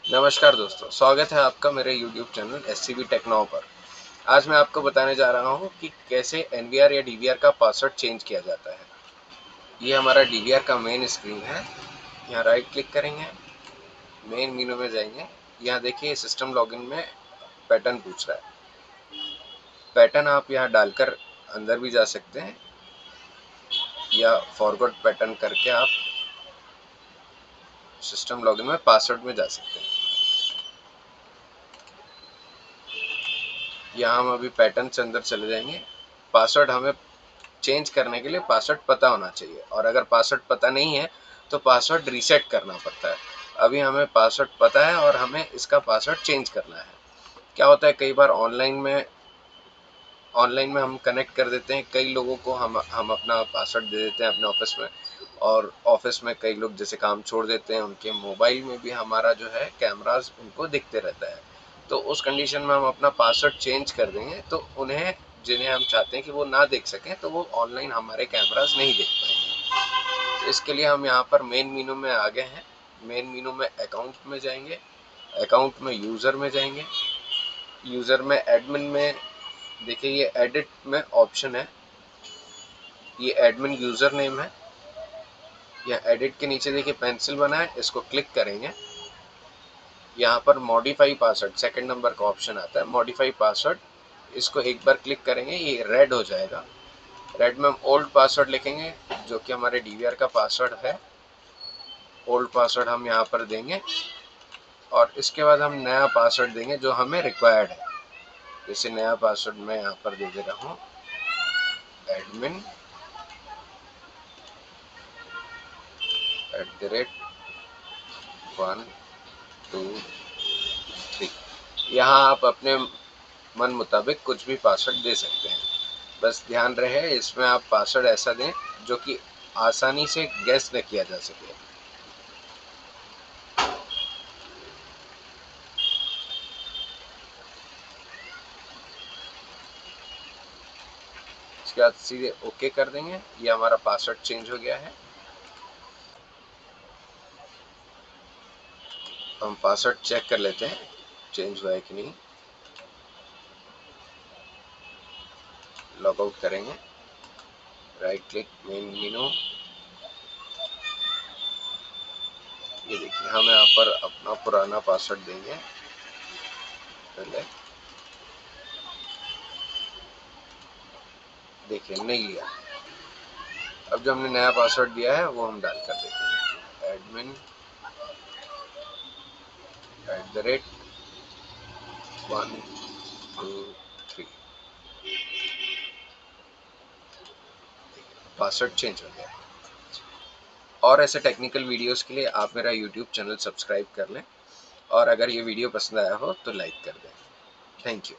नमस्कार दोस्तों, स्वागत है आपका मेरे YouTube channel SCB tech now पर। आज मैं आपको बताने जा रहा हूँ कि कैसे NVR या DVR का पासवर्ड चेंज किया जाता है। ये हमारा DVR का मेन स्क्रीन है। यहाँ राइट क्लिक करेंगे, मेन मेनू में जाएंगे। यहाँ देखिए सिस्टम लॉगिन में पैटर्न पूछ रहा है। पैटर्न आप यहाँ डालकर अंदर भी जा सकते हैं या फॉरगॉट पैटर्न करके आप सिस्टम लॉगिन में पासवर्ड में जा सकते हैं। यहाँ हम अभी पैटर्न से अंदर चले जाएंगे। पासवर्ड हमें चेंज करने के लिए पासवर्ड पता होना चाहिए, और अगर पासवर्ड पता नहीं है तो पासवर्ड रीसेट करना पड़ता है। अभी हमें पासवर्ड पता है और हमें इसका पासवर्ड चेंज करना है। क्या होता है, कई बार ऑनलाइन में हम कनेक्ट कर देते हैं कई लोगों को, हम अपना पासवर्ड दे देते हैं अपने ऑफिस में, और ऑफिस में कई लोग जैसे काम छोड़ देते हैं, उनके मोबाइल में भी हमारा जो है कैमराज उनको दिखते रहता है। तो उस कंडीशन में हम अपना पासवर्ड चेंज कर देंगे तो उन्हें, जिन्हें हम चाहते हैं कि वो ना देख सकें, तो वो ऑनलाइन हमारे कैमराज नहीं देख पाएंगे। तो इसके लिए हम यहाँ पर मेन मीनू में आ गए हैं। मेन मीनू में अकाउंट में जाएंगे, अकाउंट में यूज़र में जाएंगे, यूज़र में एडमिन में देखिए ये एडिट में ऑप्शन है, ये एडमिन यूज़र नेम है। या एडिट के नीचे देखिए पेंसिल बना है, इसको क्लिक करेंगे। यहाँ पर मॉडिफाई पासवर्ड सेकंड नंबर का ऑप्शन आता है, मॉडिफाई पासवर्ड। इसको एक बार क्लिक करेंगे, ये रेड हो जाएगा। रेड में हम ओल्ड पासवर्ड लिखेंगे जो कि हमारे DVR का पासवर्ड है। ओल्ड पासवर्ड हम यहाँ पर देंगे और इसके बाद हम नया पासवर्ड देंगे जो हमें रिक्वायर्ड है। जैसे नया पासवर्ड मैं यहाँ पर दे दे रहा हूँ, एडमिन @123। यहाँ आप अपने मन मुताबिक कुछ भी पासवर्ड दे सकते हैं। बस ध्यान रहे इसमें आप पासवर्ड ऐसा दें जो कि आसानी से गेस न किया जा सके। इसके बाद सीधे ओके कर देंगे। ये हमारा पासवर्ड चेंज हो गया है। हम पासवर्ड चेक कर लेते हैं चेंज हुआ है कि नहीं। लॉग आउट करेंगे, राइट क्लिक, मेन मेनू। ये देखिए हम यहाँ पर अपना पुराना पासवर्ड देंगे पहले। देखिए नहीं लिया। अब जो हमने नया पासवर्ड दिया है वो हम डाल कर देखेंगे, admin@123। पासवर्ड चेंज हो गया। और ऐसे टेक्निकल वीडियोस के लिए आप मेरा YouTube चैनल सब्सक्राइब कर लें, और अगर ये वीडियो पसंद आया हो तो लाइक कर दें। Thank you.